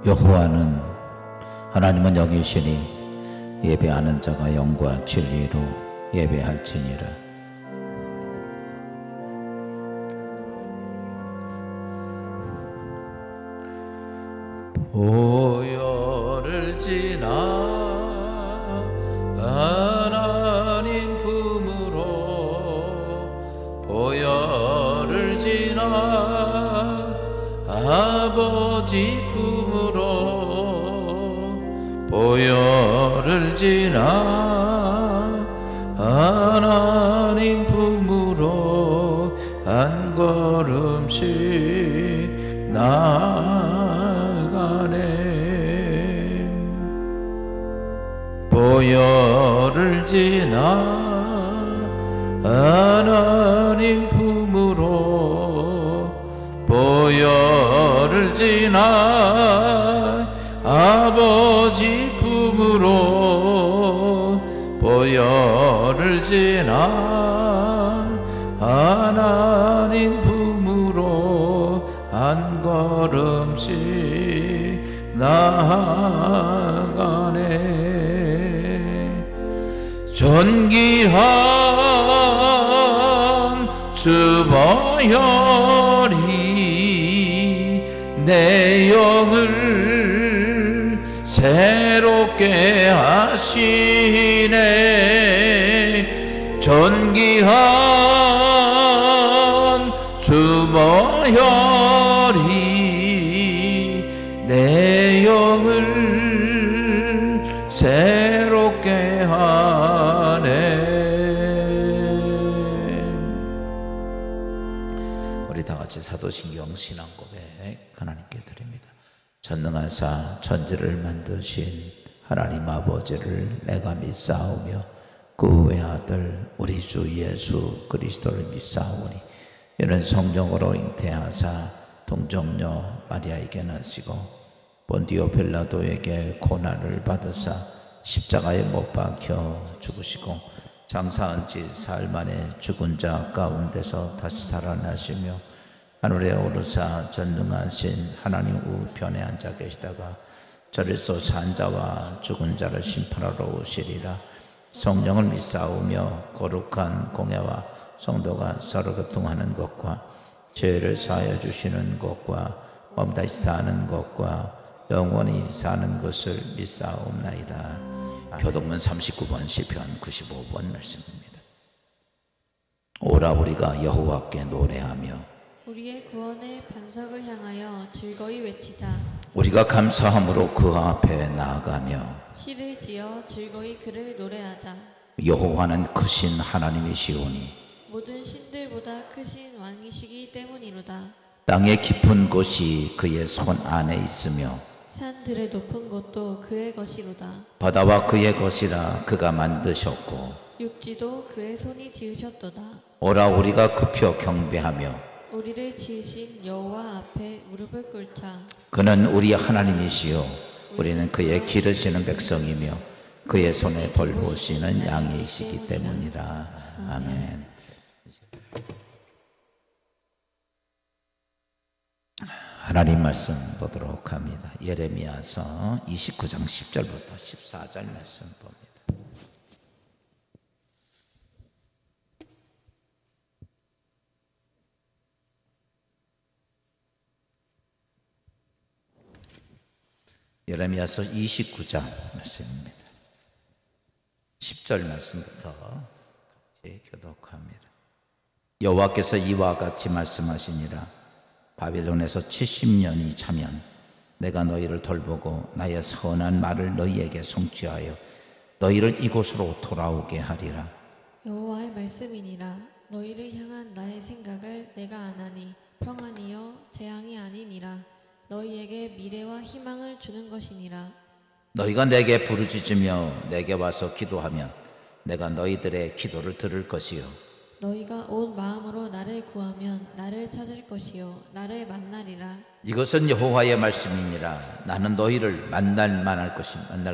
여호와는 하나님은 영이시니 예배하는 자가 영과 진리로 예배할지니라. 보혈을 지나 하나님 품으로, 보혈을 지나 아버지 품으로, 보혈을 지나 하나님 품으로 한 걸음씩 나아가네. 보혈을 지나 하나님 품으로, 보혈을 지나 아버지 품으로, 보혈을 지나 하나님 품으로 한 걸음씩 나아가네. 존귀한 주 보혈이 내 영을 새롭게 하시네. 존귀한 주 보혈이 내 영을 새롭게 하네. 우리 다 같이 사도신경 신앙 고백 하나님께 드립니다. 전능하사 천지를 만드신 하나님 아버지를 내가 믿사오며 그 외아들 우리 주 예수 그리스도를 믿사오니, 이는 성령으로 잉태하사 동정녀 마리아에게 나시고 본디오 빌라도에게 고난을 받으사 십자가에 못 박혀 죽으시고 장사한 지 사흘 만에 죽은 자 가운데서 다시 살아나시며 하늘에 오르사 전능하신 하나님 우편에 앉아 계시다가 저리서 산 자와 죽은 자를 심판하러 오시리라. 성령을 믿사오며 거룩한 공예와 성도가 서로 교통하는 것과 죄를 사하여 주시는 것과 몸 다시 사는 것과 영원히 사는 것을 믿사옵나이다. 교독문 39번 시편 95번 말씀입니다. 오라 우리가 여호와께 노래하며 우리의 구원의 반석을 향하여 즐거이 외치자. 우리가 감사함으로 그 앞에 나아가며 시를 지어 즐거이 그를 노래하자. 여호와는 크신 하나님이시오니 모든 신들보다 크신 왕이시기 때문이로다. 땅의 깊은 곳이 그의 손 안에 있으며 산들의 높은 곳도 그의 것이로다. 바다와 그의 것이라 그가 만드셨고 육지도 그의 손이 지으셨도다. 오라 우리가 급혀 경배하며 우리를 지으신 여호와 앞에 무릎을 꿇자. 그는 우리의 하나님이시요 우리는 그의 기르시는 백성이며 그의 손에 돌보시는 양이시기 때문이라. 아멘. 하나님 말씀 보도록 합니다. 예레미야서 29장 10절부터 14절 말씀 봅니다. 예레미야서 29장 말씀입니다. 10절 말씀부터 같이 교독합니다. 여호와께서 이와 같이 말씀하시니라. 바벨론에서 70년이 차면 내가 너희를 돌보고 나의 선한 말을 너희에게 성취하여 너희를 이곳으로 돌아오게 하리라. 여호와의 말씀이니라. 너희를 향한 나의 생각을 내가 아나니 평안이요 재앙이 아니니라. 너희에게 미래와 희망을 주는 것이니라. 너희가 내게 부르짖으며 내게 와서 기도하면 내가 너희들의 기도를 들을 것이요 너희가 온 마음으로 나를 구하면 나를 찾을 것이요 나를 만나리라. 이것은 여호와의 말씀이니라. 나는 너희를 만날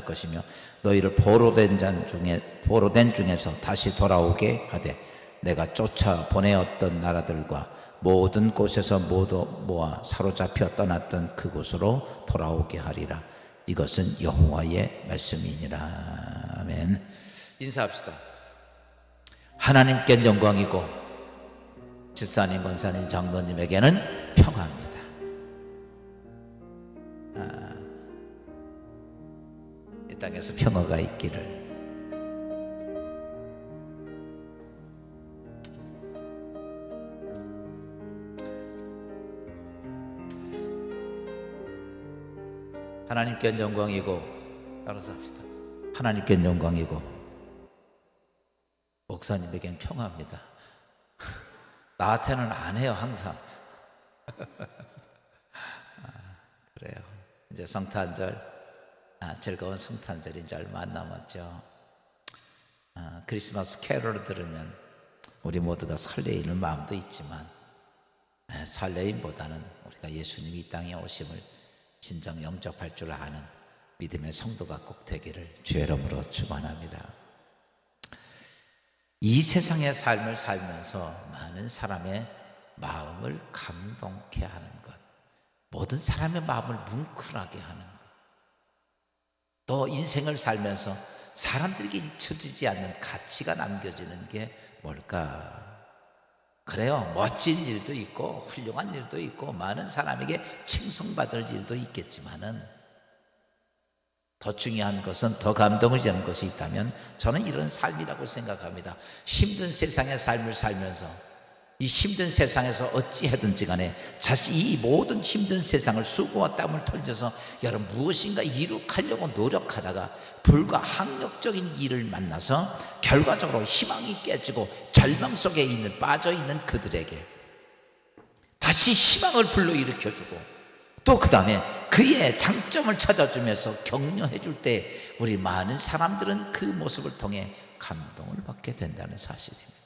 것이며 너희를 포로된 중에서 다시 돌아오게 하되 내가 쫓아 보내었던 나라들과 모든 곳에서 모두 모아 사로잡혀 떠났던 그곳으로 돌아오게 하리라. 이것은 여호와의 말씀이니라. 아멘. 인사합시다. 하나님께 영광이고 집사님, 권사님, 장로님에게는 평화입니다. 이 땅에서 평화가 있기를. 하나님께 영광이고, 따라서 합시다. 하나님께 영광이고 목사님에겐 평화입니다. 나한테는 안 해요, 항상. 그래요. 이제 성탄절, 즐거운 성탄절이 이제 얼마 안 남았죠. 크리스마스 캐롤을 들으면 우리 모두가 설레이는 마음도 있지만, 설레임보다는 우리가 예수님이 이 땅에 오심을 진정 영접할 줄 아는 믿음의 성도가 꼭 되기를 주의 이름으로 축원합니다. 이 세상의 삶을 살면서 많은 사람의 마음을 감동케 하는 것, 모든 사람의 마음을 뭉클하게 하는 것, 또 인생을 살면서 사람들에게 잊혀지지 않는 가치가 남겨지는 게 뭘까? 그래요, 멋진 일도 있고 훌륭한 일도 있고 많은 사람에게 칭송받을 일도 있겠지만은 더 중요한 것은, 더 감동을 주는 것이 있다면 저는 이런 삶이라고 생각합니다. 힘든 세상의 삶을 살면서 이 힘든 세상에서 어찌하든지 간에 이 모든 힘든 세상을 수고와 땀을 털려서 여러분 무엇인가 이룩하려고 노력하다가 불가항력적인 일을 만나서 결과적으로 희망이 깨지고 절망 속에 빠져있는 그들에게 다시 희망을 불러일으켜주고, 또 그 다음에 그의 장점을 찾아주면서 격려해 줄 때 우리 많은 사람들은 그 모습을 통해 감동을 받게 된다는 사실입니다.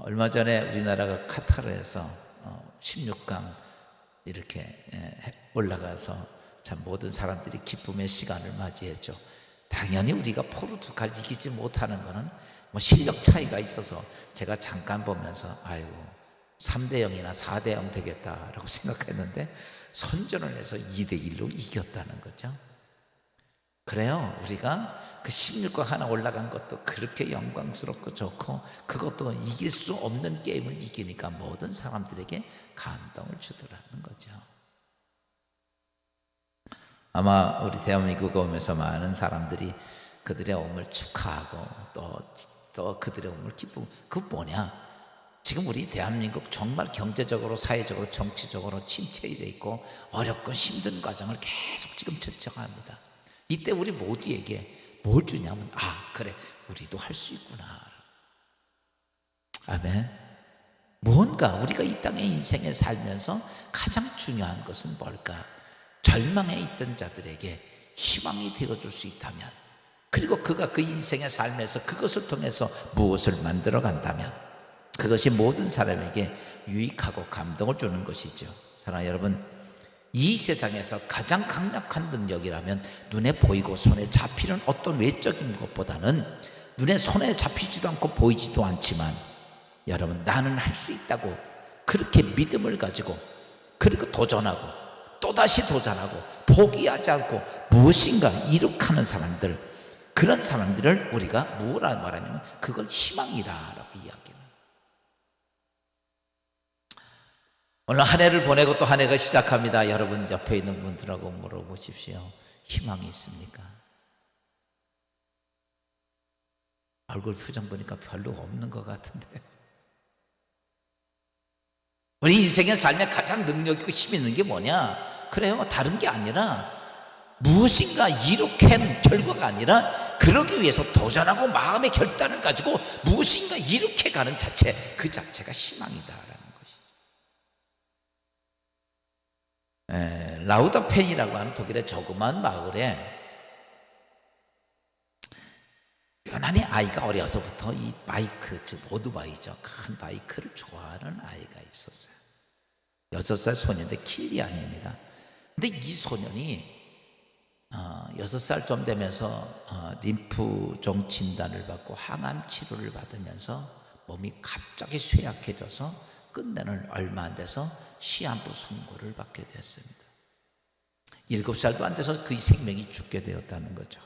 얼마 전에 우리나라가 카타르에서 16강 이렇게 올라가서 참 모든 사람들이 기쁨의 시간을 맞이했죠. 당연히 우리가 포르투갈 이기지 못하는 것은 뭐 실력 차이가 있어서 제가 잠깐 보면서 아이고 3대0이나 4대0 되겠다라고 생각했는데 선전을 해서 2대1로 이겼다는 거죠. 그래요, 우리가 그 16강 하나 올라간 것도 그렇게 영광스럽고 좋고, 그것도 이길 수 없는 게임을 이기니까 모든 사람들에게 감동을 주더라는 거죠. 아마 우리 대한민국에 오면서 많은 사람들이 그들의 오음을 축하하고 또 그들의 오음을 기쁘고, 그 뭐냐, 지금 우리 대한민국 정말 경제적으로, 사회적으로, 정치적으로 침체돼 있고 어렵고 힘든 과정을 계속 지금 거쳐갑니다. 이때 우리 모두에게 뭘 주냐면, 그래, 우리도 할 수 있구나. 아멘. 뭔가 우리가 이 땅의 인생에 살면서 가장 중요한 것은 뭘까? 절망에 있던 자들에게 희망이 되어줄 수 있다면, 그리고 그가 그 인생의 삶에서 그것을 통해서 무엇을 만들어 간다면 그것이 모든 사람에게 유익하고 감동을 주는 것이죠. 사랑하는 여러분, 이 세상에서 가장 강력한 능력이라면 눈에 보이고 손에 잡히는 어떤 외적인 것보다는 눈에 손에 잡히지도 않고 보이지도 않지만 여러분, 나는 할 수 있다고 그렇게 믿음을 가지고, 그리고 도전하고 또다시 도전하고 포기하지 않고 무엇인가 이룩하는 사람들, 그런 사람들을 우리가 뭐라 말하냐면 그걸 희망이라고 이야기합니다. 오늘 한 해를 보내고 또 한 해가 시작합니다. 여러분 옆에 있는 분들하고 물어보십시오. 희망이 있습니까? 얼굴 표정 보니까 별로 없는 것 같은데. 우리 인생의 삶에 가장 능력 있고 힘 있는 게 뭐냐? 그래요, 다른 게 아니라 무엇인가 이룩한 결과가 아니라 그러기 위해서 도전하고 마음의 결단을 가지고 무엇인가 이룩해가는 자체, 그 자체가 희망이다라는 것이죠. 라우다펜이라고 하는 독일의 조그만 마을에 유난히 아이가 어려서부터 이 바이크, 즉 오토바이죠, 큰 바이크를 좋아하는 아이가 있었어요. 6살 소년인데 킬리안입니다. 근데 이 소년이 6살 좀 되면서 림프종 진단을 받고 항암 치료를 받으면서 몸이 갑자기 쇠약해져서 끝내는 얼마 안 돼서 시한부 선고를 받게 되었습니다. 7살도 안 돼서 그의 생명이 죽게 되었다는 거죠.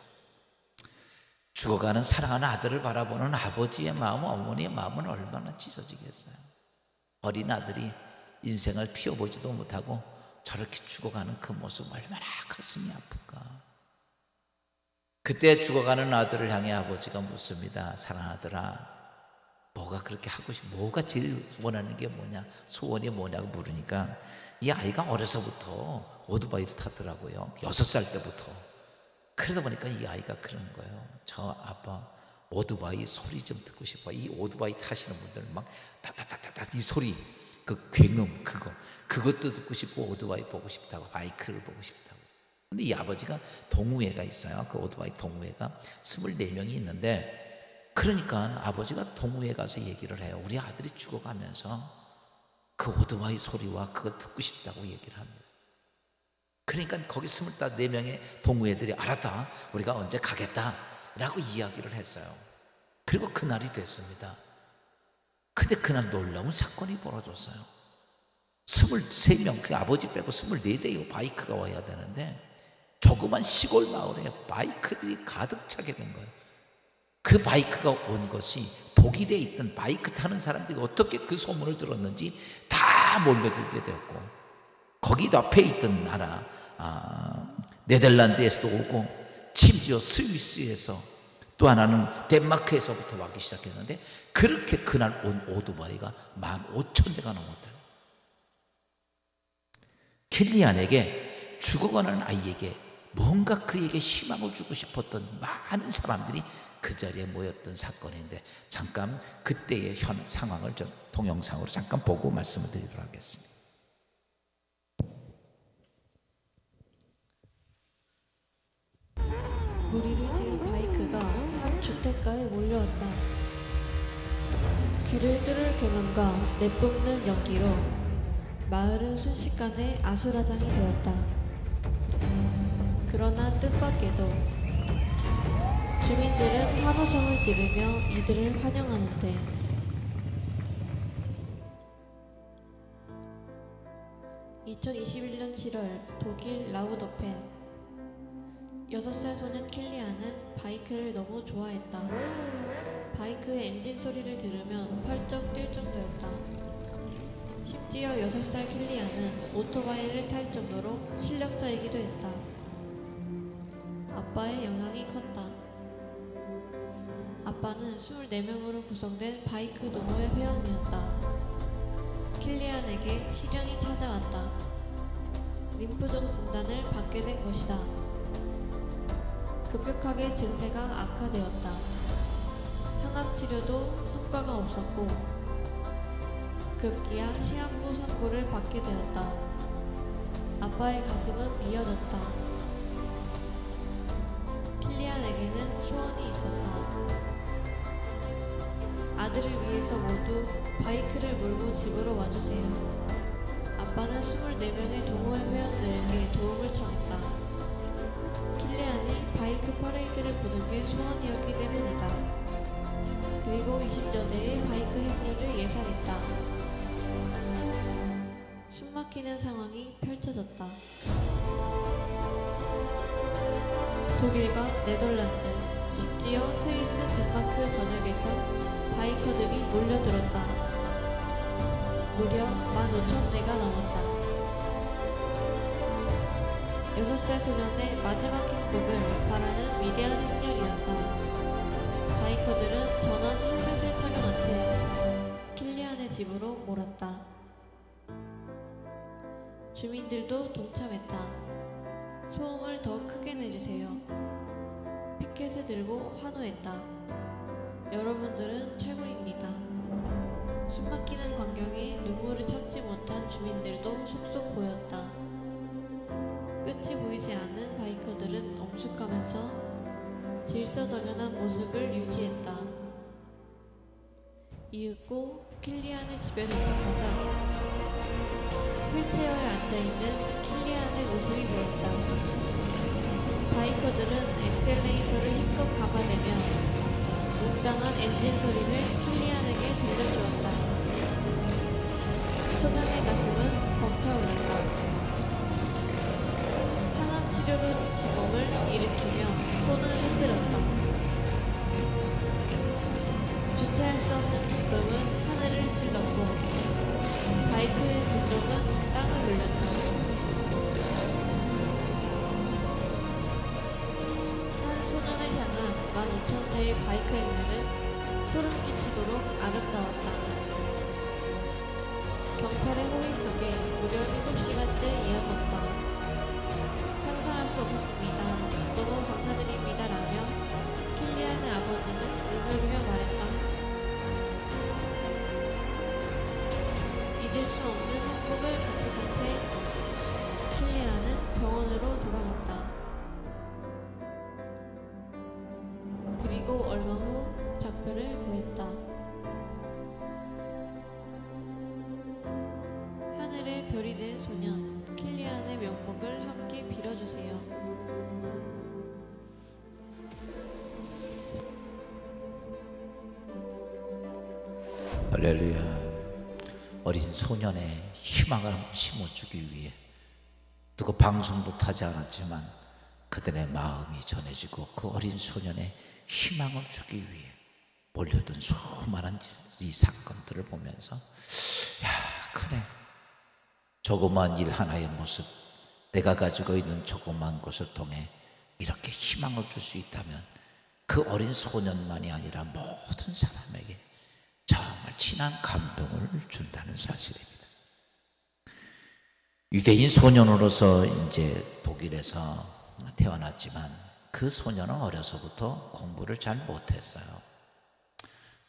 죽어가는 사랑하는 아들을 바라보는 아버지의 마음, 어머니의 마음은 얼마나 찢어지겠어요. 어린 아들이 인생을 피워보지도 못하고 저렇게 죽어가는 그 모습 얼마나 가슴이 아플까. 그때 죽어가는 아들을 향해 아버지가 묻습니다. 사랑하는 아들아, 뭐가 그렇게 하고 뭐가 제일 원하는 게 뭐냐, 소원이 뭐냐고 물으니까 이 아이가 어려서부터 오토바이를 타더라고요. 6살 때부터. 그러다 보니까 이 아이가 그러는 거예요. 저 아빠 오토바이 소리 좀 듣고 싶어. 이 오토바이 타시는 분들 막 타타타타타 이 소리, 그 굉음 그것도 듣고 싶고 오토바이 보고 싶다고, 바이크를 보고 싶다고. 근데 이 아버지가 동호회가 있어요. 그 오토바이 동호회가 24명이 있는데, 그러니까 아버지가 동호회 가서 얘기를 해요. 우리 아들이 죽어가면서 그 오토바이 소리와 그걸 듣고 싶다고 얘기를 합니다. 그러니까 거기 24명의 동호회들이 알았다, 우리가 언제 가겠다 라고 이야기를 했어요. 그리고 그날이 됐습니다. 근데 그날 놀라운 사건이 벌어졌어요. 23명, 그 아버지 빼고 24대의 바이크가 와야 되는데 조그만 시골 마을에 바이크들이 가득 차게 된 거예요. 그 바이크가 온 것이 독일에 있던 바이크 타는 사람들이 어떻게 그 소문을 들었는지 다 몰려들게 되었고, 거기 앞에 있던 나라 네덜란드에서도 오고, 심지어 스위스에서, 또 하나는 덴마크에서부터 와기 시작했는데, 그렇게 그날 온 오토바이가 15,000대가 넘었다. 켈리안에게, 죽어가는 아이에게 뭔가 그에게 희망을 주고 싶었던 많은 사람들이 그 자리에 모였던 사건인데, 잠깐 그때의 현 상황을 좀 동영상으로 잠깐 보고 말씀을 드리도록 하겠습니다. 무리를 지은 바이크가 한 주택가에 몰려왔다. 귀를 뚫을 경험과 내뿜는 연기로 마을은 순식간에 아수라장이 되었다. 그러나 뜻밖에도 주민들은 환호성을 지르며 이들을 환영하는데, 2021년 7월 독일 라우더펜, 6살 소년 킬리안은 바이크를 너무 좋아했다. 바이크의 엔진 소리를 들으면 펄쩍 뛸 정도였다. 심지어 6살 킬리안은 오토바이를 탈 정도로 실력자이기도 했다. 아빠의 영향이 컸다. 아빠는 24명으로 구성된 바이크 동호회 회원이었다. 킬리안에게 시련이 찾아왔다. 림프종 진단을 받게 된 것이다. 급격하게 증세가 악화되었다. 항암 치료도 성과가 없었고, 급기야 시한부 선고를 받게 되었다. 아빠의 가슴은 미어졌다. 킬리안에게는 소원이 있었다. 아들을 위해서 모두 바이크를 몰고 집으로 와주세요. 아빠는 24명의 동호회 회원들에게 도움을 청했다. 킬리안이 바이크 퍼레이드를 보는 게 소원이었기 때문이다. 그리고 20여 대의 바이크 행렬을 예상했다. 숨막히는 상황이 펼쳐졌다. 독일과 네덜란드, 심지어 스위스, 덴마크 전역에서 바이커들이 몰려들었다. 무려 15,000대가 넘었다. 6살 소년의 마지막 행복을 바라는 위대한 행렬이었다. 바이커들은 전원 헬멧을 착용한 채 킬리안의 집으로 몰았다. 주민들도 동참했다. 소음을 더 크게 내주세요. 피켓을 들고 환호했다. 여러분들은 최고입니다. 숨막히는 광경에 눈물을 참지 못한 주민들도 속속 보였다. 끝이 보이지 않는 바이커들은 엄숙하면서 질서정연한 모습을 유지했다. 이윽고 킬리안의 집에 도착하자 휠체어에 앉아있는 킬리안의 모습이 보였다. 바이커들은 엑셀레이터를 힘껏 감아내며 웅장한 엔진 소리를 킬리안에게 들려주었다. 소년의 가슴은 벅차올랐다. 항암 치료로 지친 몸을 일으키며 손을 흔들었다. 주체할 수 없는 기쁨은 하늘을 찔렀고 바이크의 진동은 땅을 울렸다. 한 소년을 향한 15,000대의 바이크 행렬은 소름 끼치도록 아름다웠다. 경찰의 호의 속에 무려 7시간째 이어졌다. 상상할 수 없었습니다. 너무 감사드립니다. 라며 킬리안의 아버지는 울먹이며 말했다. 잊을 수 없는 행복을 간직한 채 킬리안은 병원으로 돌아갔다. 그리고 얼마 후 작별을 보냈다. 하늘의 별이 된 소년 킬리안의 명복을 함께 빌어주세요. 할렐루야. 어린 소년의 희망을 한번 심어주기 위해 누구 방송도 하지 않았지만 그들의 마음이 전해지고 그 어린 소년의 희망을 주기 위해 몰려든 수많은 이 사건들을 보면서 야, 그래, 조그만 일 하나의 모습, 내가 가지고 있는 조그만 것을 통해 이렇게 희망을 줄 수 있다면 그 어린 소년만이 아니라 모든 사람에게 정말 진한 감동을 준다는 사실입니다. 유대인 소년으로서 이제 독일에서 태어났지만 그 소년은 어려서부터 공부를 잘 못했어요.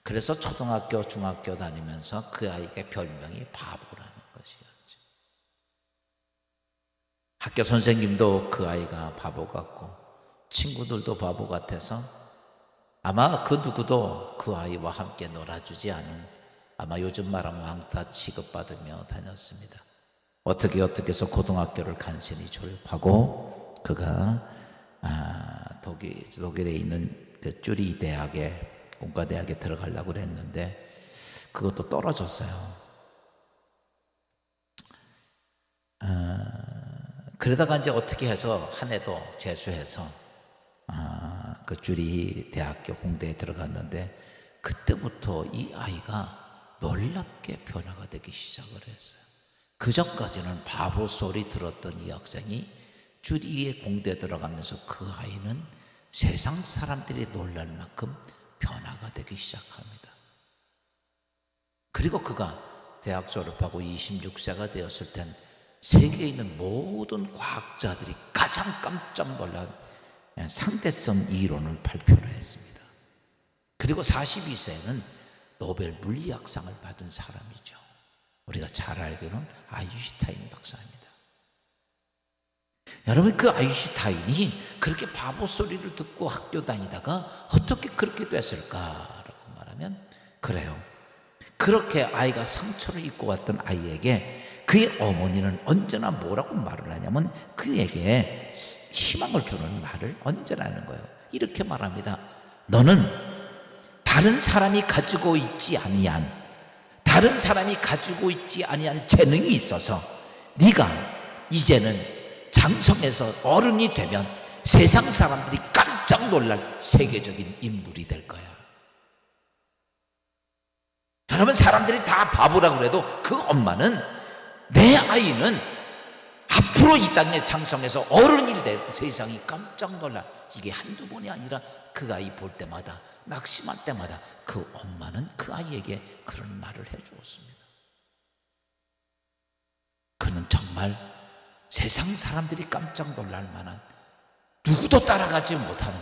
그래서 초등학교, 중학교 다니면서 그 아이의 별명이 바보라는 것이었죠. 학교 선생님도 그 아이가 바보 같고 친구들도 바보 같아서 아마 그 누구도 그 아이와 함께 놀아주지 않은, 아마 요즘 말하면 왕따 취급받으며 다녔습니다. 어떻게 해서 고등학교를 간신히 졸업하고 그가 독일에 있는 그 쭈리 대학에, 공과대학에 들어가려고 그랬는데 그것도 떨어졌어요. 그러다가 이제 어떻게 해서 한 해도 재수해서 그 쭈리 대학교 공대에 들어갔는데 그때부터 이 아이가 놀랍게 변화가 되기 시작을 했어요. 그 전까지는 바보 소리 들었던 이 학생이 쭈리의 공대에 들어가면서 그 아이는 세상 사람들이 놀랄 만큼 변화가 되기 시작합니다. 그리고 그가 대학 졸업하고 26세가 되었을 땐 세계에 있는 모든 과학자들이 가장 깜짝 놀란 상대성 이론을 발표를 했습니다. 그리고 42세에는 노벨 물리학상을 받은 사람이죠. 우리가 잘 알기로는 아인슈타인 박사입니다. 여러분, 그 아인슈타인이 그렇게 바보 소리를 듣고 학교 다니다가 어떻게 그렇게 됐을까라고 말하면, 그래요, 그렇게 아이가 상처를 입고 왔던 아이에게 그의 어머니는 언제나 뭐라고 말을 하냐면 그에게 희망을 주는 말을 언제나 하는 거예요. 이렇게 말합니다. 너는 다른 사람이 가지고 있지 아니한, 다른 사람이 가지고 있지 아니한 재능이 있어서 네가 이제는 장성해서 어른이 되면 세상 사람들이 깜짝 놀랄 세계적인 인물이 될 거야. 여러분, 사람들이 다 바보라고 해도 그 엄마는 내 아이는 앞으로 이 땅에 장성해서 어른이 될 세상이 깜짝 놀라, 이게 한두 번이 아니라 그 아이 볼 때마다, 낙심할 때마다 그 엄마는 그 아이에게 그런 말을 해주었습니다. 그는 정말 세상 사람들이 깜짝 놀랄 만한, 누구도 따라가지 못하는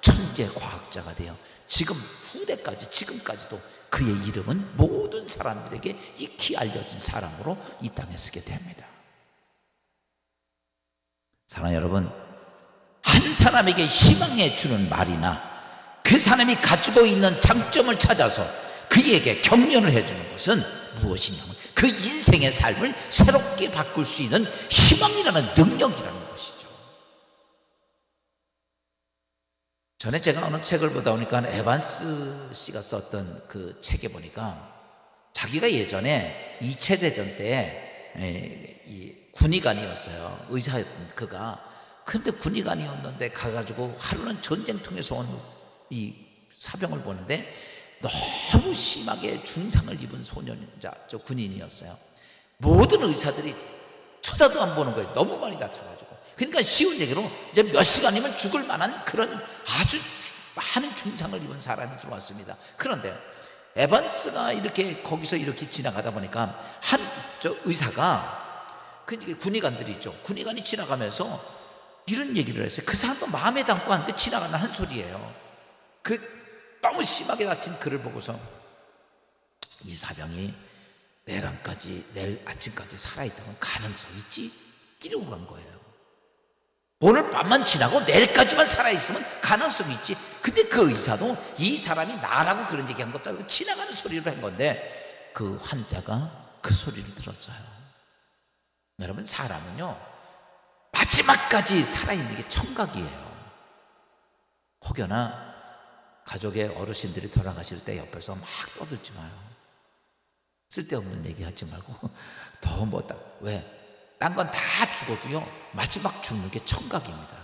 천재 과학자가 되어 지금 후대까지, 지금까지도 그의 이름은 모든 사람들에게 익히 알려진 사람으로 이 땅에 쓰게 됩니다. 사랑하는 여러분, 한 사람에게 희망해 주는 말이나 그 사람이 가지고 있는 장점을 찾아서 그에게 격려를 해주는 것은 무엇이냐면 그 인생의 삶을 새롭게 바꿀 수 있는 희망이라는 능력이라는 것이죠. 전에 제가 어느 책을 보다 보니까 에반스 씨가 썼던 그 책에 보니까 자기가 예전에 2차 대전 때 이 군의관이었어요. 의사였던 그가. 근데 군의관이었는데 가가지고 하루는 전쟁통에서 온 이 사병을 보는데 너무 심하게 중상을 입은 저 군인이었어요. 모든 의사들이 쳐다도 안 보는 거예요. 너무 많이 다쳐가지고. 그러니까 쉬운 얘기로 이제 몇 시간이면 죽을 만한 그런 아주 많은 중상을 입은 사람이 들어왔습니다. 그런데 에반스가 이렇게 거기서 이렇게 지나가다 보니까 저 의사가 그 군의관들이 있죠. 군의관이 지나가면서 이런 얘기를 했어요. 그 사람도 마음에 담고 하는데 지나가는 한 소리예요. 그 너무 심하게 다친 그를 보고서 이 사병이 내일 아침까지 살아있다면 가능성 있지? 이러고 간 거예요. 오늘 밤만 지나고 내일까지만 살아있으면 가능성 있지. 근데 그 의사도 이 사람이 나라고 그런 얘기한 것도 아니고 지나가는 소리로 한 건데 그 환자가 그 소리를 들었어요. 여러분, 사람은요 마지막까지 살아있는 게 청각이에요. 혹여나 가족의 어르신들이 돌아가실 때 옆에서 막 떠들지 마요. 쓸데없는 얘기 하지 말고 더 뭐다. 왜? 딴 건 다 죽어도요 마지막 죽는 게 청각입니다.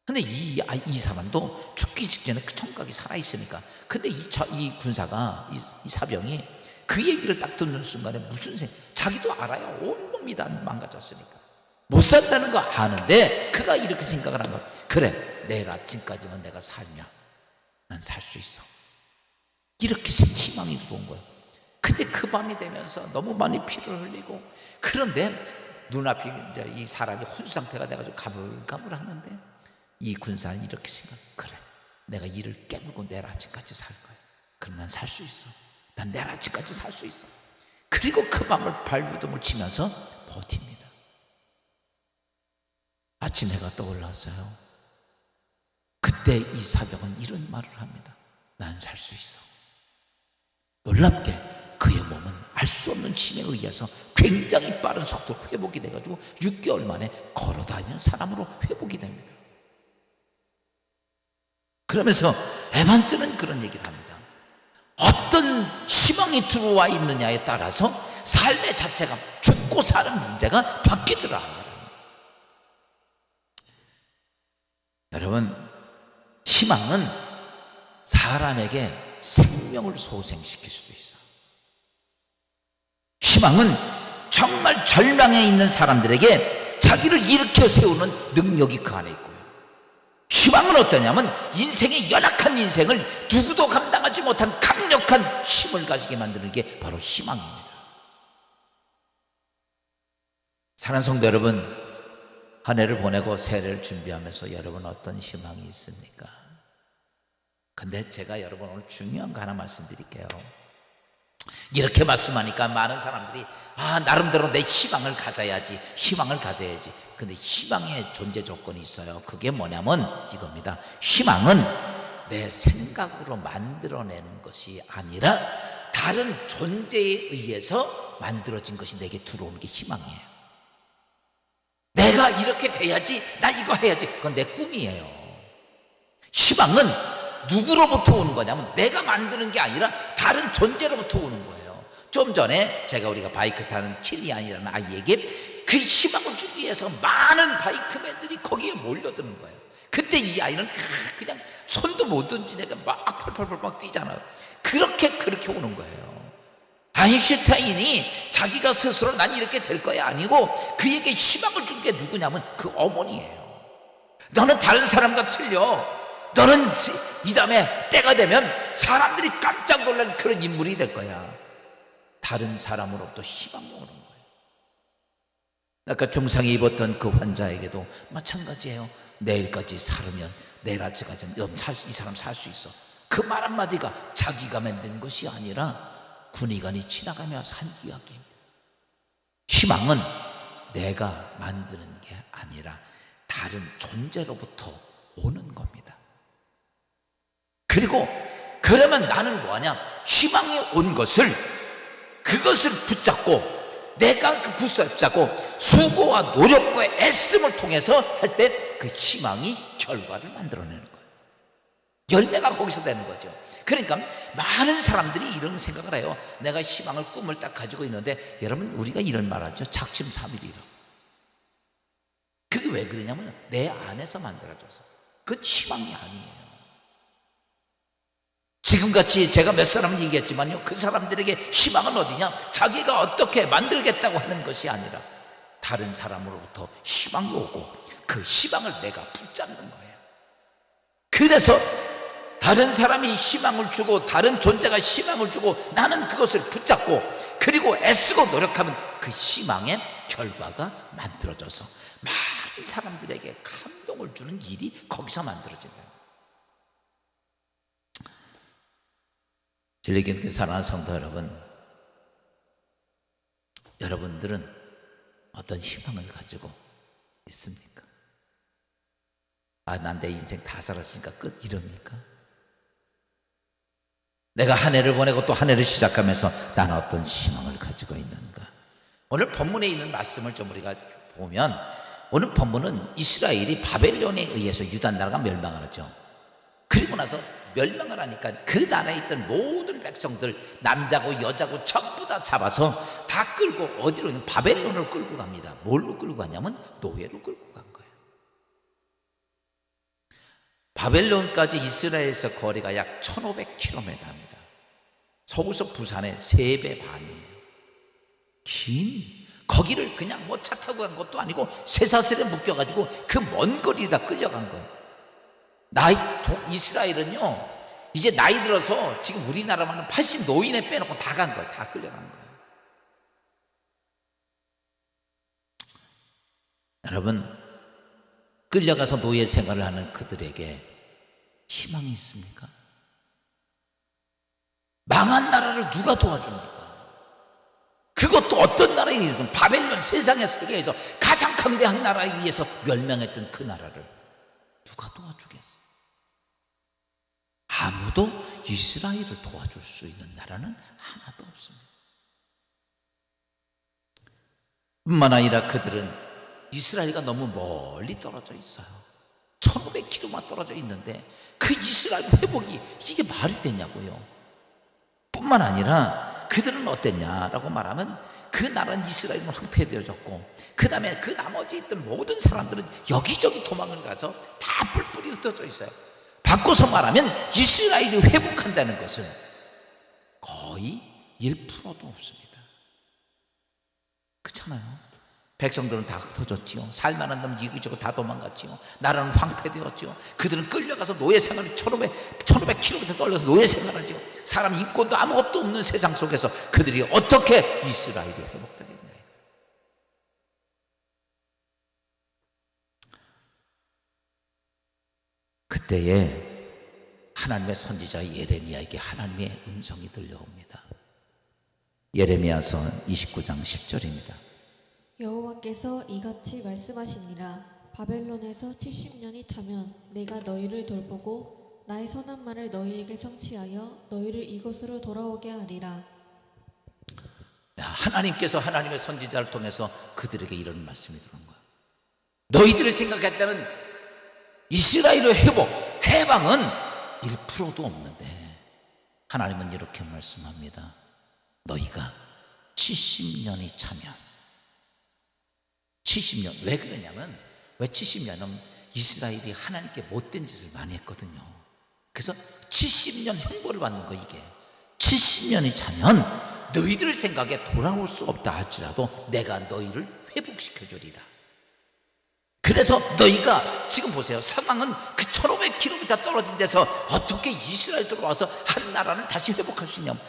근데 이 사람도 죽기 직전에 그 청각이 살아있으니까. 근데 이 군사가 이 사병이 그 얘기를 딱 듣는 순간에 무슨 자기도 알아요. 온몸이 다 망가졌으니까 못 산다는 거 아는데 그가 이렇게 생각을 한 거야. 그래, 내일 아침까지는 내가 살면 난 살 수 있어. 이렇게 희망이 들어온 거예요. 근데 그 밤이 되면서 너무 많이 피를 흘리고, 그런데 눈앞이 이제 이 사람이 혼수 상태가 돼가지고 가물가물 하는데 이 군사는 이렇게 생각. 그래, 내가 이를 깨물고 내일 아침까지 살 거야. 그럼 난 살 수 있어. 난 내일 아침까지 살 수 있어. 그리고 그 밤을 발버둥을 치면서 버팁니다. 아침 해가 떠올랐어요. 그때 이 사병은 이런 말을 합니다. 난 살 수 있어. 놀랍게 그의 몸은 알 수 없는 힘에 의해서 굉장히 빠른 속도로 회복이 돼가지고 6개월 만에 걸어다니는 사람으로 회복이 됩니다. 그러면서 에반스는 그런 얘기를 합니다. 어떤 희망이 들어와 있느냐에 따라서 삶의 자체가, 죽고 사는 문제가 바뀌더라. 여러분, 희망은 사람에게 생명을 소생시킬 수도 있어. 희망은 정말 절망에 있는 사람들에게 자기를 일으켜 세우는 능력이 그 안에 있고요. 희망은 어떠냐면 인생의 연약한 인생을 누구도 감당하지 못한 강력한 힘을 가지게 만드는 게 바로 희망입니다. 사랑하는 성도 여러분, 한 해를 보내고 새해를 준비하면서 여러분 어떤 희망이 있습니까? 근데 제가 여러분 오늘 중요한 거 하나 말씀드릴게요. 이렇게 말씀하니까 많은 사람들이 나름대로 내 희망을 가져야지, 희망을 가져야지. 근데 희망의 존재 조건이 있어요. 그게 뭐냐면 이겁니다. 희망은 내 생각으로 만들어내는 것이 아니라 다른 존재에 의해서 만들어진 것이 내게 들어오는 게 희망이에요. 내가 이렇게 돼야지, 나 이거 해야지, 그건 내 꿈이에요. 희망은 누구로부터 오는 거냐면 내가 만드는 게 아니라 다른 존재로부터 오는 거예요. 좀 전에 우리가 바이크 타는 킬리안이라는 아이에게 그 희망을 주기 위해서 많은 바이크맨들이 거기에 몰려드는 거예요. 그때 이 아이는 그냥 손도 못 던지니까 막 펄펄펄 막 뛰잖아요. 그렇게 오는 거예요. 아인슈타인이 자기가 스스로 난 이렇게 될 거야 아니고 그에게 희망을 준 게 누구냐면 그 어머니예요. 너는 다른 사람과 틀려. 너는 이 다음에 때가 되면 사람들이 깜짝 놀라는 그런 인물이 될 거야. 다른 사람으로부터 희망을 오는 거예요. 아까 중상에 입었던 그 환자에게도 마찬가지예요. 내일까지 살으면, 내일 아침까지 이 사람 살 수 있어. 그 말 한마디가 자기가 만든 것이 아니라 군의관이 지나가며 산 이야기입니다. 희망은 내가 만드는 게 아니라 다른 존재로부터 오는 겁니다. 그리고 그러면 나는 뭐하냐? 희망이 온 것을, 그것을 붙잡고, 내가 그 붙잡고 수고와 노력과 애씀을 통해서 할 때 그 희망이 결과를 만들어내는 거예요. 열매가 거기서 되는 거죠. 그러니까 많은 사람들이 이런 생각을 해요. 내가 희망을, 꿈을 딱 가지고 있는데, 여러분, 우리가 이런 말 하죠. 작심삼일이라고. 그게 왜 그러냐면 내 안에서 만들어져서. 그건 희망이 아니에요. 지금같이 제가 몇 사람을 얘기했지만요, 그 사람들에게 희망은 어디냐? 자기가 어떻게 만들겠다고 하는 것이 아니라 다른 사람으로부터 희망이 오고 그 희망을 내가 붙잡는 거예요. 그래서 다른 사람이 희망을 주고 다른 존재가 희망을 주고 나는 그것을 붙잡고 그리고 애쓰고 노력하면 그 희망의 결과가 만들어져서 많은 사람들에게 감동을 주는 일이 거기서 만들어진다. 진리교회 사랑하는 성도 여러분, 여러분들은 어떤 희망을 가지고 있습니까? 난 내 인생 다 살았으니까 끝, 이럽니까? 내가 한 해를 보내고 또 한 해를 시작하면서 나는 어떤 희망을 가지고 있는가? 오늘 본문에 있는 말씀을 좀 우리가 보면, 오늘 본문은 이스라엘이 바벨론에 의해서 유다 나라가 멸망하죠. 그리고 나서 멸망을 하니까 그 나라에 있던 모든 백성들, 남자고 여자고 전부 다 잡아서 다 끌고 어디로? 바벨론을 끌고 갑니다. 뭘로 끌고 가냐면 노예로 끌고 간 거예요. 바벨론까지 이스라엘에서 거리가 약 1500km입니다. 서울서 부산의 3배 반이에요. 긴 거기를 그냥 뭐 차 타고 간 것도 아니고 쇠사슬에 묶여가지고 그 먼 거리 다 끌려간 거예요. 이스라엘은요, 이제 나이 들어서 지금 우리나라만 80 노인에 빼놓고 다 간 거예요. 다 끌려간 거예요. 여러분, 끌려가서 노예 생활을 하는 그들에게 희망이 있습니까? 망한 나라를 누가 도와줍니까? 그것도 어떤 나라에 의해서, 바벨론, 세상의 세계에서 가장 강대한 나라에 의해서 멸망했던 그 나라를 누가 도와주겠어요? 아무도 이스라엘을 도와줄 수 있는 나라는 하나도 없습니다. 뿐만 아니라 그들은 이스라엘과 너무 멀리 떨어져 있어요. 1500km만 떨어져 있는데 그 이스라엘 회복이 이게 말이 되냐고요. 뿐만 아니라 그들은 어땠냐라고 말하면, 그 나라는 이스라엘은 황폐되어졌고 그 다음에 그 나머지 있던 모든 사람들은 여기저기 도망을 가서 다 뿔뿔이 흩어져 있어요. 바꿔서 말하면 이스라엘이 회복한다는 것은 거의 1%도 없습니다. 그렇잖아요. 백성들은 다 흩어졌지요. 살만한 놈 이기저기 다 도망갔지요. 나라는 황폐되었지요. 그들은 끌려가서 노예 생활을 1500km 떨려서 노예 생활하지요. 사람 인권도 아무것도 없는 세상 속에서 그들이 어떻게 이스라엘이 회복되겠냐. 그때에 하나님의 선지자 예레미야에게 하나님의 음성이 들려옵니다. 예레미야서 29장 10절입니다. 여호와께서 이같이 말씀하시니라. 바벨론에서 70년이 차면 내가 너희를 돌보고 나의 선한 말을 너희에게 성취하여 너희를 이곳으로 돌아오게 하리라. 하나님께서 하나님의 선지자를 통해서 그들에게 이런 말씀이 들어온 거야. 너희들이 생각했다는 이스라엘의 해방은 1%도 없는데 하나님은 이렇게 말씀합니다. 너희가 70년이 차면, 70년, 왜 그러냐면, 왜 70년은 이스라엘이 하나님께 못된 짓을 많이 했거든요. 그래서 70년 형벌을 받는 거. 이게 70년이 차면 너희들 생각에 돌아올 수 없다 할지라도 내가 너희를 회복시켜 주리라. 그래서 너희가 지금 보세요. 상황은 그 1500km 떨어진 데서 어떻게 이스라엘 들어와서 한 나라를 다시 회복할 수 있냐면,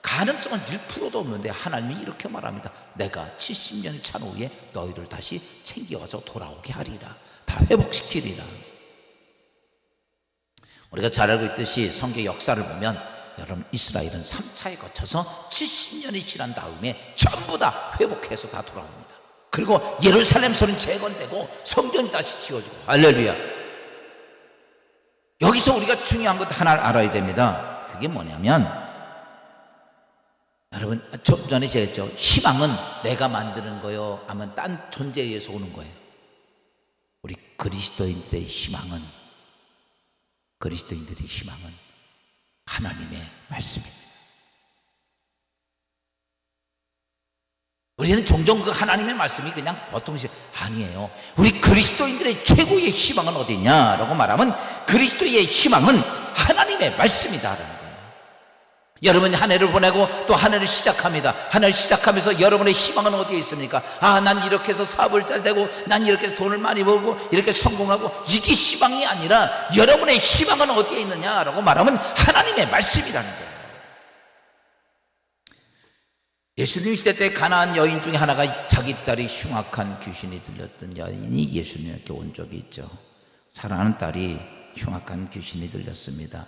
가능성은 1%도 없는데 하나님이 이렇게 말합니다. 내가 70년이 찬 후에 너희를 다시 챙겨와서 돌아오게 하리라. 다 회복시키리라. 우리가 잘 알고 있듯이 성경 역사를 보면, 여러분, 이스라엘은 3차에 거쳐서 70년이 지난 다음에 전부 다 회복해서 다 돌아옵니다. 그리고 예루살렘 성은 재건되고 성전이 다시 지어지고. 할렐루야. 여기서 우리가 중요한 것 하나를 알아야 됩니다. 그게 뭐냐면, 여러분, 좀 전에 제가 했죠. 희망은 내가 만드는 거요, 아니면 딴 존재에 의해서 오는 거예요. 우리 그리스도인들의 희망은, 하나님의 말씀입니다. 우리는 종종 그 하나님의 말씀이 그냥 보통 아니에요. 우리 그리스도인들의 최고의 희망은 어디냐라고 말하면, 그리스도의 희망은 하나님의 말씀이다라는 거예요. 여러분이 한 해를 보내고 또 한 해를 시작합니다. 한 해를 시작하면서 여러분의 희망은 어디에 있습니까? 난 이렇게 해서 사업을 잘 되고, 난 이렇게 해서 돈을 많이 벌고, 이렇게 성공하고, 이게 희망이 아니라 여러분의 희망은 어디에 있느냐라고 말하면 하나님의 말씀이라는 거예요. 예수님 시대 때 가나안 여인 중에 하나가 자기 딸이 흉악한 귀신이 들렸던 여인이 예수님께 온 적이 있죠. 사랑하는 딸이 흉악한 귀신이 들렸습니다.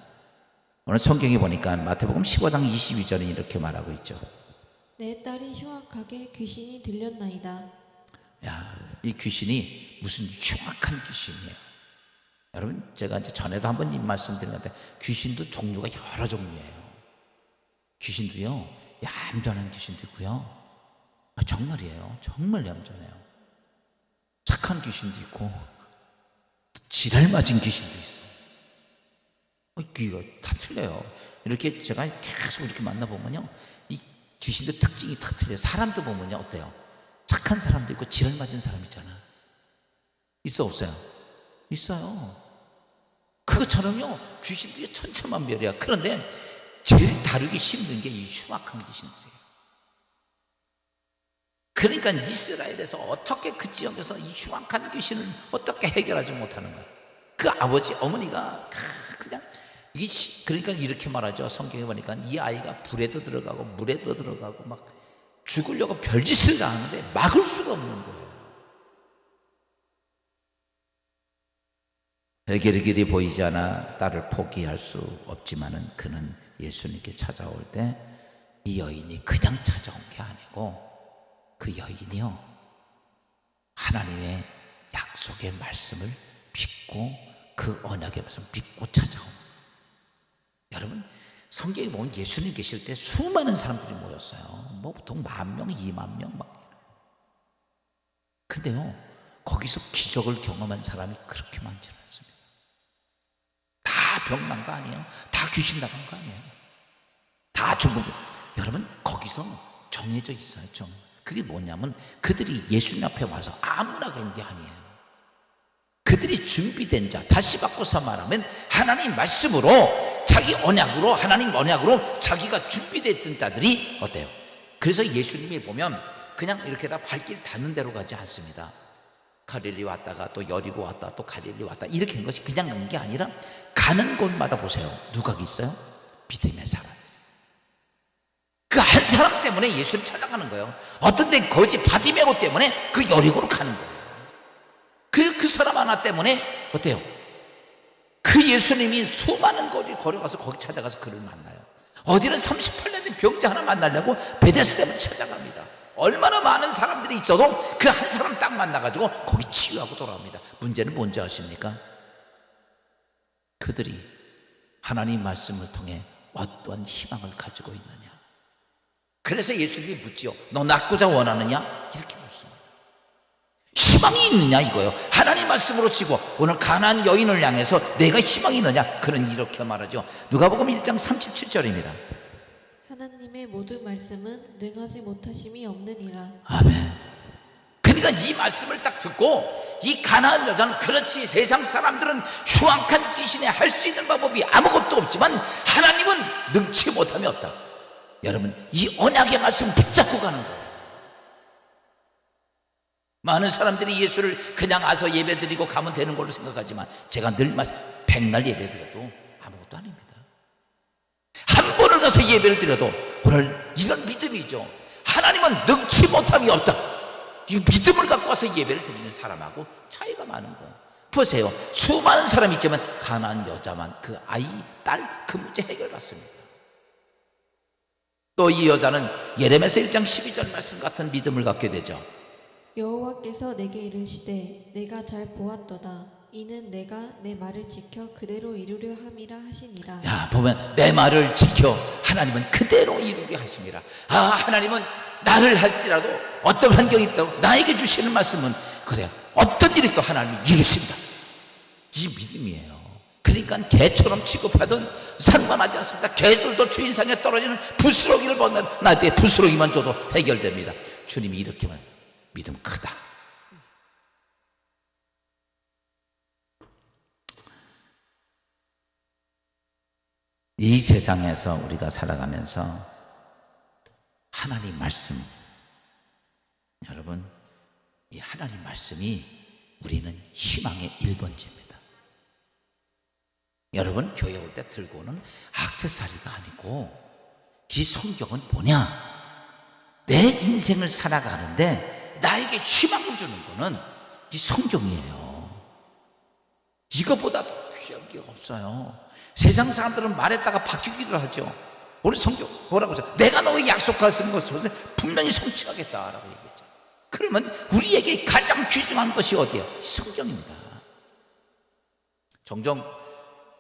오늘 성경에 보니까 마태복음 15장 22절에 이렇게 말하고 있죠. 내 딸이 흉악하게 귀신이 들렸나이다. 이 귀신이 무슨 흉악한 귀신이에요. 여러분, 제가 이제 전에도 한번 이 말씀드린 것 같아요. 귀신도 종류가 여러 종류예요. 귀신도요, 얌전한 귀신도 있고요. 정말이에요. 정말 얌전해요. 착한 귀신도 있고, 또 지랄 맞은 귀신도 있어요. 이거 다 틀려요. 이렇게 제가 계속 이렇게 만나보면요, 이 귀신들 특징이 다 틀려요. 사람도 보면요, 어때요? 착한 사람도 있고 지랄 맞은 사람 있잖아. 있어 없어요? 있어요. 그것처럼요, 귀신들이 천차만별이야. 그런데 제일 다루기 힘든 게 이 흉악한 귀신들이에요. 그러니까 이스라엘에서 어떻게 그 지역에서 이 흉악한 귀신을 어떻게 해결하지 못하는 거야. 그 아버지 어머니가 그냥 이게 그러니까 이렇게 말하죠. 성경에 보니까 이 아이가 불에도 들어가고 물에도 들어가고 막 죽으려고 별짓을 다 하는데 막을 수가 없는 거예요. 해결의 길이 보이지 않아 딸을 포기할 수 없지만은 그는 예수님께 찾아올 때 이 여인이 그냥 찾아온 게 아니고, 그 여인이요, 하나님의 약속의 말씀을 믿고, 그 언약의 말씀을 믿고 찾아온. 여러분, 성경에 보면 예수님 계실 때 수많은 사람들이 모였어요. 뭐 보통 10,000명, 20,000명 막. 근데요, 거기서 기적을 경험한 사람이 그렇게 많지 않습니다. 다 병난 거 아니에요? 다 귀신 나간 거 아니에요? 다 죽은 거. 여러분, 거기서 정해져 있어요. 그게 뭐냐면 그들이 예수님 앞에 와서 아무나 그런 게 아니에요. 그들이 준비된 자, 다시 바꿔서 말하면 하나님 말씀으로, 자기 언약으로, 하나님 언약으로 자기가 준비됐던 자들이 어때요? 그래서 예수님이 보면 그냥 이렇게 다 발길 닿는 대로 가지 않습니다. 갈릴리 왔다가 또 여리고 왔다, 또 갈릴리 왔다, 이렇게 한 것이 그냥 간 게 아니라 가는 곳마다 보세요. 누가 있어요? 믿음의 사람. 그 한 사람 때문에 예수님 찾아가는 거예요. 어떤 데는 거지 바디메오 때문에 그 여리고로 가는 거예요. 그 사람 하나 때문에 어때요? 그 예수님이 수많은 거리 걸어가서 거기 찾아가서 그를 만나요. 어디는 38년 된 병자 하나 만나려고 베데스다를 찾아갑니다. 얼마나 많은 사람들이 있어도 그 한 사람 딱 만나가지고 거기 치유하고 돌아옵니다. 문제는 뭔지 아십니까? 그들이 하나님 말씀을 통해 어떠한 희망을 가지고 있느냐. 그래서 예수님이 묻지요. 너 낫고자 원하느냐? 이렇게 묻습니다. 희망이 있느냐 이거요. 하나님 말씀으로 치고 오늘 가나안 여인을 향해서 내가 희망이 있느냐? 그는 이렇게 말하죠. 누가복음 1장 37절입니다. 하나님의 모든 말씀은 능하지 못하심이 없느니라. 아멘. 그러니까 이 말씀을 딱 듣고 이 가나안 여자는, 그렇지, 세상 사람들은 흉악한 귀신에 할 수 있는 방법이 아무것도 없지만 하나님은 능치 못함이 없다. 여러분, 이 언약의 말씀 붙잡고 가는 거예요. 많은 사람들이 예수를 그냥 와서 예배드리고 가면 되는 걸로 생각하지만 제가 늘 백날 예배드려도 아무것도 아닙니다. 한 번을 가서 예배를 드려도 오늘 이런 믿음이죠. 하나님은 능치 못함이 없다. 이 믿음을 갖고 와서 예배를 드리는 사람하고 차이가 많은 거예요. 보세요. 수많은 사람이 있지만 가나안 여자만 그 아이, 딸, 그 문제 해결받습니다. 또 이 여자는 예레미야서 1장 12절 말씀 같은 믿음을 갖게 되죠. 여호와께서 내게 이르시되 내가 잘 보았도다. 이는 내가 내 말을 지켜 그대로 이루려 함이라 하시니라. 야, 보면 내 말을 지켜 하나님은 그대로 이루게 하십니다. 아, 하나님은 나를 할지라도 어떤 환경이 있다고 나에게 주시는 말씀은 그래, 어떤 일이 있어도 하나님이 이루신다. 이 믿음이에요. 그러니까 개처럼 취급하든 상관하지 않습니다. 개들도 주인상에 떨어지는 부스러기를 본다. 나한테 부스러기만 줘도 해결됩니다. 주님이 이렇게만 믿음 크다. 이 세상에서 우리가 살아가면서 하나님 말씀, 여러분, 이 하나님 말씀이 우리는 희망의 1번지입니다. 여러분, 교회 올 때 들고 오는 액세서리가 아니고 이 성경은 뭐냐? 내 인생을 살아가는데 나에게 희망을 주는 거는 이 성경이에요. 이거보다 귀한 게 없어요. 세상 사람들은 말했다가 바뀌기도 하죠. 우리 성경 뭐라고 했어요? 내가 너에게 약속한 것을 분명히 성취하겠다라고 얘기했죠. 그러면 우리에게 가장 귀중한 것이 어디예요? 성경입니다. 종종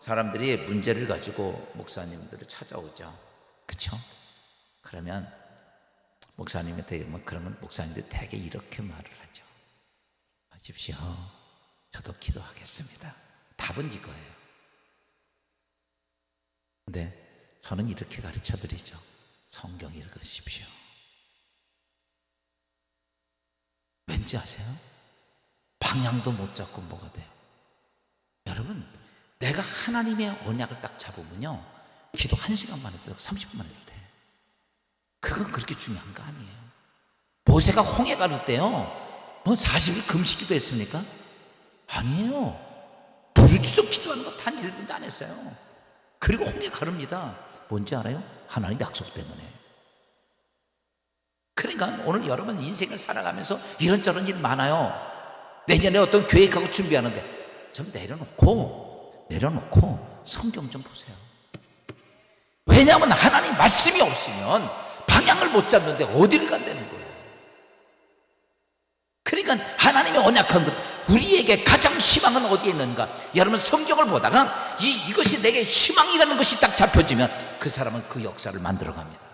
사람들이 문제를 가지고 목사님들을 찾아오죠. 그렇죠? 그러면 목사님한테 그러면 목사님들이 대개 이렇게 말을 하죠. 하십시오. 저도 기도하겠습니다. 답은 이거예요. 근데 저는 이렇게 가르쳐 드리죠. 성경 읽으십시오. 왠지 아세요? 방향도 못 잡고 뭐가 돼요? 여러분, 내가 하나님의 언약을 딱 잡으면요, 기도 1시간만 해도 30분만 해도 돼. 그건 그렇게 중요한 거 아니에요. 모세가 홍해 가를 때요, 뭐 40일 금식기도 했습니까? 아니에요. 부르짖어 기도하는 거 단 1분도 안 했어요. 그리고 홍해 가릅니다. 뭔지 알아요? 하나님 약속 때문에. 그러니까 오늘 여러분 인생을 살아가면서 이런저런 일 많아요. 내년에 어떤 계획하고 준비하는데 좀 내려놓고 성경 좀 보세요. 왜냐하면 하나님 말씀이 없으면 방향을 못 잡는데 어디를 간다는 거예요. 그러니까 하나님의 언약한 것, 우리에게 가장 희망은 어디에 있는가? 여러분 성경을 보다가 이것이 내게 희망이라는 것이 딱 잡혀지면 그 사람은 그 역사를 만들어갑니다.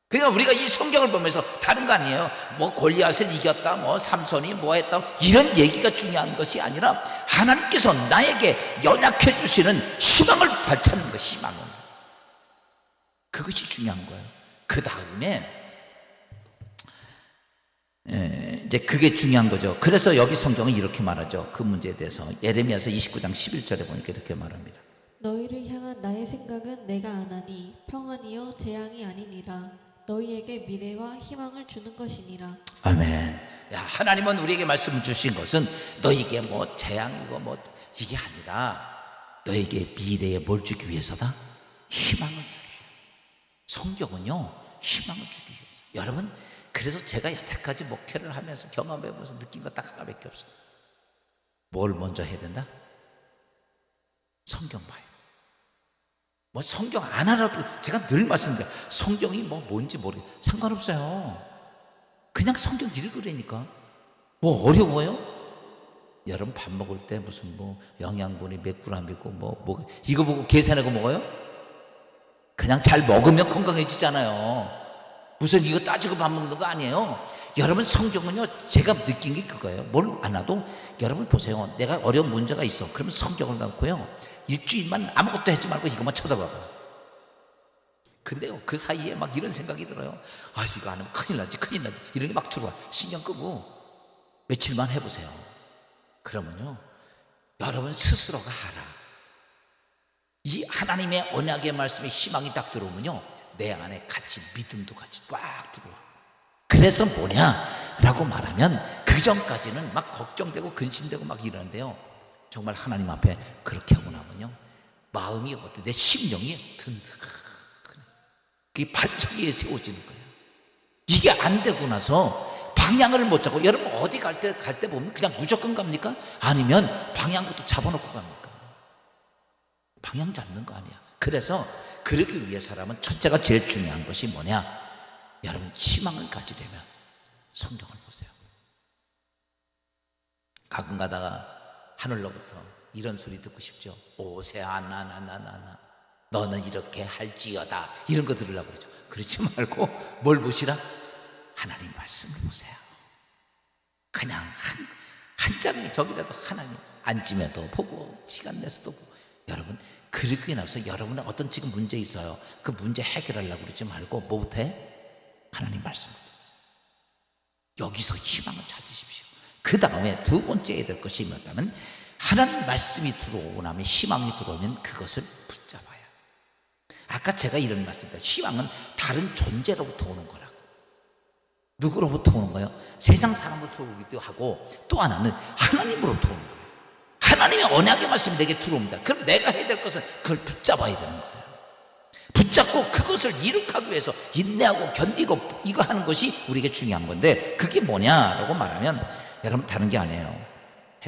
그러니까 우리가 이 성경을 보면서 다른 거 아니에요. 뭐 골리앗을 이겼다, 뭐 삼손이 뭐 했다, 이런 얘기가 중요한 것이 아니라 하나님께서 나에게 연약해 주시는 희망을 발찾는 것, 희망은 그것이 중요한 거예요. 그 다음에 이제 그게 중요한 거죠. 그래서 여기 성경은 이렇게 말하죠. 그 문제에 대해서 예레미야서 29장 11절에 보니까 이렇게 말합니다. 너희를 향한 나의 생각은 내가 아나니 평안이요 재앙이 아니니라. 너희에게 미래와 희망을 주는 것이니라. 아멘. 야, 하나님은 우리에게 말씀을 주신 것은 너희에게 뭐 재앙이고 뭐 이게 아니라 너에게 미래에 뭘 주기 위해서다? 희망을 주기 위해서. 성경은요, 희망을 주기 위해서. 여러분, 그래서 제가 여태까지 목회를 하면서 경험해보면서 느낀 거 딱 하나밖에 없어요. 뭘 먼저 해야 된다? 성경 봐요. 뭐 성경 안 알아도 제가 늘 말씀드려요. 성경이 뭐 뭔지 모르겠어요. 상관없어요. 그냥 성경 읽으라니까. 뭐 어려워요? 여러분 밥 먹을 때 무슨 뭐 영양분이 몇 g이고 뭐 이거 보고 계산하고 먹어요? 그냥 잘 먹으면 건강해지잖아요. 무슨 이거 따지고 밥 먹는 거 아니에요. 여러분 성경은요, 제가 느낀 게 그거예요. 뭘 안 와도 여러분 보세요. 내가 어려운 문제가 있어. 그러면 성경을 놓고요, 일주일만 아무것도 하지 말고 이것만 쳐다봐봐. 근데요, 그 사이에 막 이런 생각이 들어요. 아, 이거 안 하면 큰일 나지 이런 게 막 들어와. 신경 끄고 며칠만 해보세요. 그러면요, 여러분 스스로가 알아. 이 하나님의 언약의 말씀에 희망이 딱 들어오면요, 내 안에 같이 믿음도 같이 꽉 들어와. 그래서 뭐냐라고 말하면 그 전까지는 막 걱정되고 근심되고 막 이러는데요, 정말 하나님 앞에 그렇게 하고 나면요, 마음이 어때? 내 심령이 든든해. 그게 반석 위에 세워지는 거예요. 이게 안 되고 나서 방향을 못 잡고, 여러분 어디 갈 때 보면 그냥 무조건 갑니까? 아니면 방향부터 잡아놓고 갑니까? 방향 잡는 거 아니야. 그래서 그러기 위해 사람은 첫째가 제일 중요한 것이 뭐냐? 여러분 희망을 가지려면 성경을 보세요. 가끔 가다가 하늘로부터 이런 소리 듣고 싶죠. 오세아 나나나나나 너는 이렇게 할지어다, 이런 거 들으려고 그러죠. 그렇지 말고 뭘 보시라? 하나님 말씀을 보세요. 그냥 한 장이 저기라도 하나님 앉으면도 보고 시간 내서도 보고. 여러분, 그러고 나서 여러분은 어떤 지금 문제 있어요. 그 문제 해결하려고 그러지 말고 뭐부터 해? 하나님 말씀부터. 여기서 희망을 찾으십시오. 그 다음에 두 번째 해야 될 것이 뭐냐면, 하나님 말씀이 들어오고 나면, 희망이 들어오면 그것을 붙잡아야. 아까 제가 이런 말씀드렸어요. 희망은 다른 존재로부터 오는 거라고. 누구로부터 오는 거예요? 세상 사람으로부터 오기도 하고, 또 하나는 하나님으로부터 오는 거예요. 하나님의 언약의 말씀이 내게 들어옵니다. 그럼 내가 해야 될 것은 그걸 붙잡아야 되는 거예요. 붙잡고 그것을 이룩하기 위해서 인내하고 견디고 이거 하는 것이 우리에게 중요한 건데, 그게 뭐냐라고 말하면 여러분 다른 게 아니에요.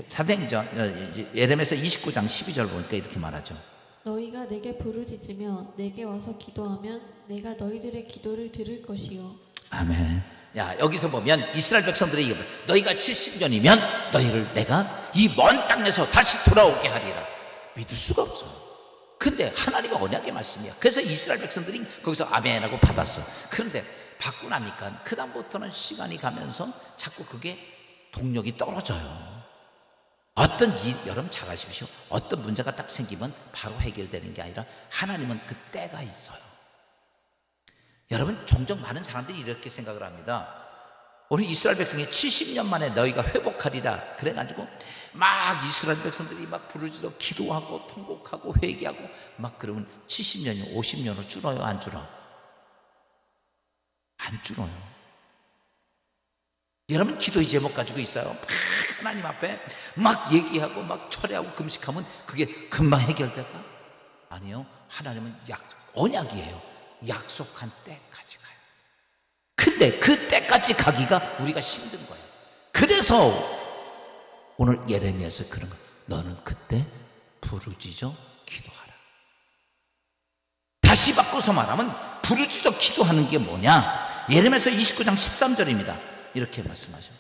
사도행전 예레미야서 29장 12절 보니까 이렇게 말하죠. 너희가 내게 부르짖으며 내게 와서 기도하면 내가 너희들의 기도를 들을 것이요. 아멘. 야, 여기서 보면 이스라엘 백성들이 이거, 너희가 70년이면 너희를 내가 이 먼 땅에서 다시 돌아오게 하리라. 믿을 수가 없어. 근데 하나님의 언약의 말씀이야. 그래서 이스라엘 백성들이 거기서 아멘하고 받았어. 그런데 받고 나니까 그 다음부터는 시간이 가면서 자꾸 그게 동력이 떨어져요. 어떤 여러분 잘 아십시오. 어떤 문제가 딱 생기면 바로 해결되는 게 아니라 하나님은 그 때가 있어요. 여러분, 종종 많은 사람들이 이렇게 생각을 합니다. 우리 이스라엘 백성이 70년 만에 너희가 회복하리라 그래가지고 막 이스라엘 백성들이 막 부르짖어 기도하고 통곡하고 회개하고 막 그러면 70년이 50년으로 줄어요? 안 줄어? 안 줄어요. 여러분, 기도의 제목 가지고 있어요. 막 하나님 앞에 막 얘기하고 막 철회하고 금식하면 그게 금방 해결될까? 아니요. 하나님은 언약이에요. 약속한 때까지 가요. 근데 그 때까지 가기가 우리가 힘든 거예요. 그래서 오늘 예레미야에서 그런 거, 너는 그때 부르짖어 기도하라. 다시 바꿔서 말하면 부르짖어 기도하는 게 뭐냐? 예레미야서 29장 13절입니다. 이렇게 말씀하죠.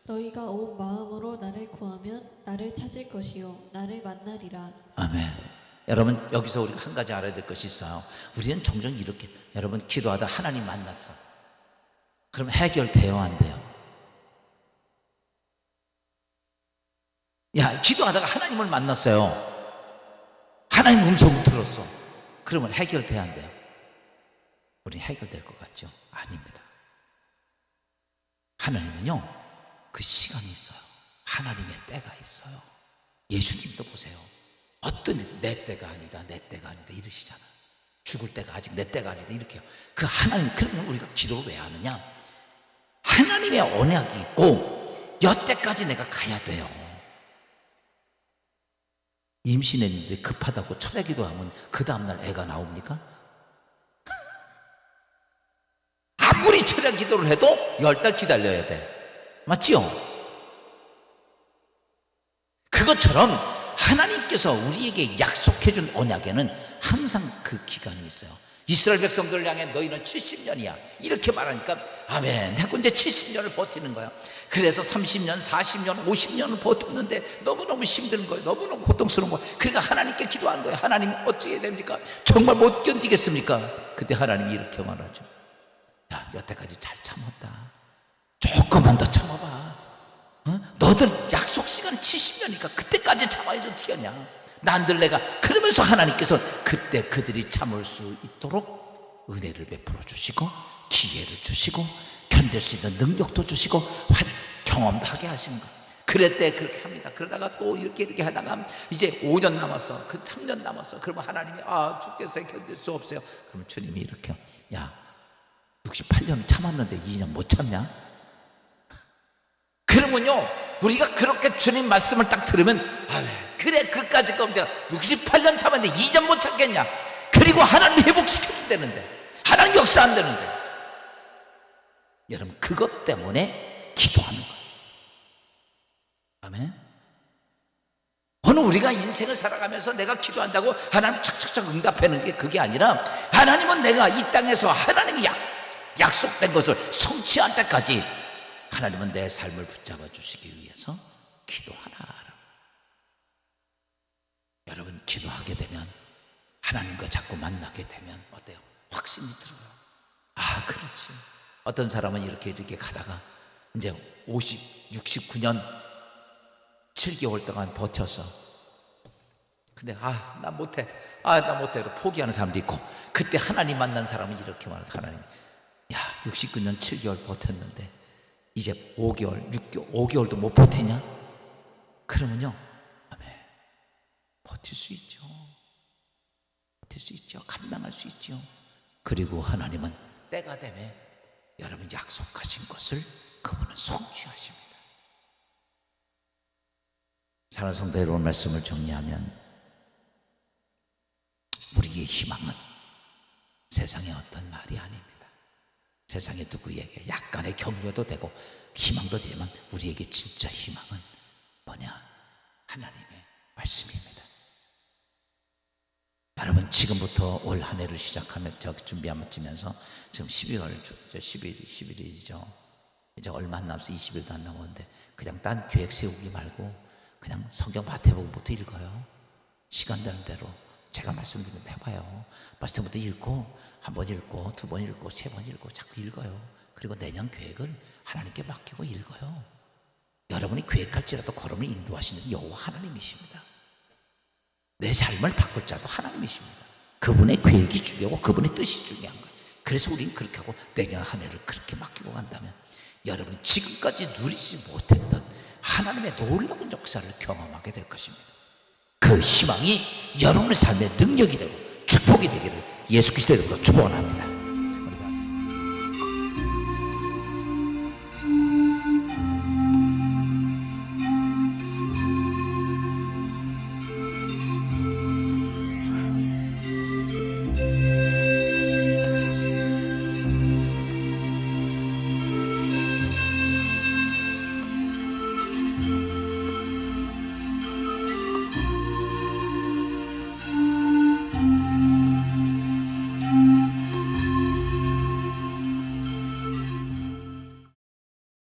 너희가 온 마음으로 나를 구하면 나를 찾을 것이요 나를 만나리라. 아멘. 여러분, 여기서 우리가 한 가지 알아야 될 것이 있어요. 우리는 종종 이렇게, 여러분, 기도하다 하나님 만났어. 그럼 해결돼요, 안 돼요? 야, 기도하다가 하나님을 만났어요. 하나님 음성을 들었어. 그러면 해결돼야 안 돼요? 우리 해결될 것 같죠? 아닙니다. 하나님은요, 그 시간이 있어요. 하나님의 때가 있어요. 예수님도 보세요. 어떤 내 때가 아니다, 내 때가 아니다 이러시잖아. 죽을 때가 아직 내 때가 아니다 이렇게요. 그 하나님, 그러면 우리가 기도를 왜 하느냐? 하나님의 언약이 있고 여태까지 내가 가야 돼요. 임신했는데 급하다고 철회 기도하면 그 다음날 애가 나옵니까? 아무리 철회 기도를 해도 10달 기다려야 돼. 맞지요? 그것처럼 하나님께서 우리에게 약속해 준 언약에는 항상 그 기간이 있어요. 이스라엘 백성들 향해 너희는 70년이야 이렇게 말하니까 아멘 하고 이제 70년을 버티는 거야. 그래서 30년, 40년, 50년을 버텼는데 너무너무 힘든 거예요. 너무너무 고통스러운 거예요. 그러니까 하나님께 기도하는 거예요. 하나님 어찌 해야 됩니까? 정말 못 견디겠습니까? 그때 하나님이 이렇게 말하죠. 야, 여태까지 잘 참았다. 조금만 더 참아봐. 너들 약속 시간은 70년이니까 그때까지 참아야지 어떻게 하냐. 난들 내가, 그러면서 하나님께서 그때 그들이 참을 수 있도록 은혜를 베풀어 주시고 기회를 주시고 견딜 수 있는 능력도 주시고 경험도 하게 하시는 거예요. 그랬대 그렇게 합니다. 그러다가 또 이렇게 하다가 이제 5년 남았어. 그 3년 남았어. 그러면 하나님이 죽겠어요. 견딜 수 없어요. 그러면 주님이 이렇게, 야 68년 참았는데 2년 못 참냐? 그러면요, 우리가 그렇게 주님 말씀을 딱 들으면 그래 그까짓 거면 내가 68년 참았는데 2년 못 참겠냐? 그리고 하나님 회복시켜준다는데, 하나님 역사 안 되는데. 여러분, 그것 때문에 기도하는 거예요. 아멘. 오늘 우리가 인생을 살아가면서 내가 기도한다고 하나님 척척척 응답하는 게 그게 아니라, 하나님은 내가 이 땅에서 하나님이 약속된 것을 성취할 때까지 하나님은 내 삶을 붙잡아 주시기 위해서 기도하라. 여러분 기도하게 되면 하나님과 자꾸 만나게 되면 어때요? 확신이 들어요. 아, 그렇지. 어떤 사람은 이렇게 가다가 이제 69년 7개월 동안 버텨서 근데 나 못해. 나 못해. 포기하는 사람도 있고 그때 하나님 만난 사람은 이렇게 말해요. 하나님, 69년 7개월 버텼는데 이제 5개월, 6개월, 5개월도 못 버티냐? 그러면요, 아멘. 버틸 수 있죠. 버틸 수 있죠. 감당할 수 있죠. 그리고 하나님은 때가 되면 여러분 약속하신 것을 그분은 성취하십니다. 사랑하는 성도 여러분, 말씀을 정리하면 우리의 희망은 세상의 어떤 말이 아닙니다. 세상에 누구에게 약간의 격려도 되고 희망도 되지만 우리에게 진짜 희망은 뭐냐? 하나님의 말씀입니다. 여러분 지금부터 올 한 해를 시작하면 준비하면서 지금 11일이죠. 이제 얼마 안 남아서 20일도 안 남았는데 그냥 딴 계획 세우기 말고 그냥 성경 마태복음부터 읽어요. 시간 되는 대로 제가 말씀드린 대로 해봐요. 말씀부터 읽고 한 번 읽고 두 번 읽고 세 번 읽고 자꾸 읽어요. 그리고 내년 계획을 하나님께 맡기고 읽어요. 여러분이 계획할지라도 걸음을 인도하시는 여호와 하나님이십니다. 내 삶을 바꿀 자도 하나님이십니다. 그분의 계획이 중요하고 그분의 뜻이 중요한 거예요. 그래서 우리는 그렇게 하고 내년 한 해를 그렇게 맡기고 간다면 여러분이 지금까지 누리지 못했던 하나님의 놀라운 역사를 경험하게 될 것입니다. 그 희망이 여러분의 삶의 능력이 되고 축복이 되기를 예수 그리스도의 이름으로 축원합니다.